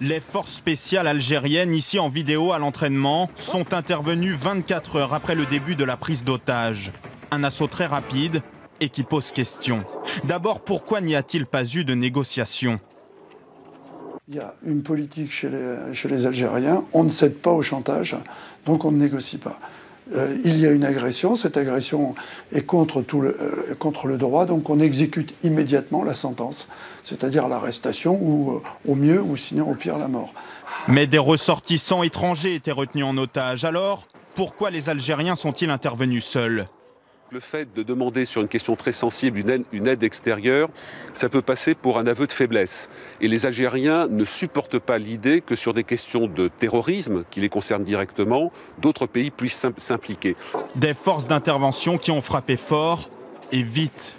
Les forces spéciales algériennes, ici en vidéo à l'entraînement, sont intervenues 24 heures après le début de la prise d'otages. Un assaut très rapide et qui pose question. D'abord, pourquoi n'y a-t-il pas eu de négociation ? Il y a une politique chez les Algériens, on ne cède pas au chantage, donc on ne négocie pas. Il y a une agression, cette agression est contre le droit, donc on exécute immédiatement la sentence, c'est-à-dire l'arrestation ou au mieux, ou sinon au pire la mort. Mais des ressortissants étrangers étaient retenus en otage. Alors, pourquoi les Algériens sont-ils intervenus seuls ? Le fait de demander sur une question très sensible une aide extérieure, ça peut passer pour un aveu de faiblesse. Et les Algériens ne supportent pas l'idée que sur des questions de terrorisme, qui les concernent directement, d'autres pays puissent s'impliquer. Des forces d'intervention qui ont frappé fort et vite,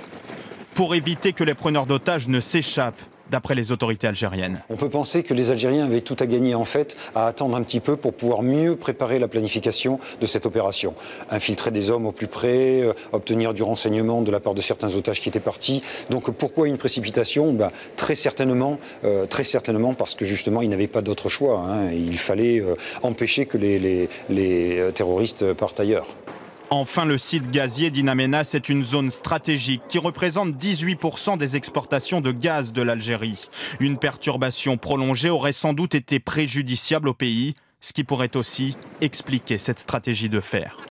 pour éviter que les preneurs d'otages ne s'échappent, d'après les autorités algériennes. On peut penser que les Algériens avaient tout à gagner en fait à attendre un petit peu pour pouvoir mieux préparer la planification de cette opération. Infiltrer des hommes au plus près, obtenir du renseignement de la part de certains otages qui étaient partis. Donc pourquoi une précipitation ? Très certainement parce que justement ils n'avaient pas d'autre choix. Il fallait empêcher que les terroristes partent ailleurs. Enfin, le site gazier d'In Amenas est une zone stratégique qui représente 18% des exportations de gaz de l'Algérie. Une perturbation prolongée aurait sans doute été préjudiciable au pays, ce qui pourrait aussi expliquer cette stratégie de fer.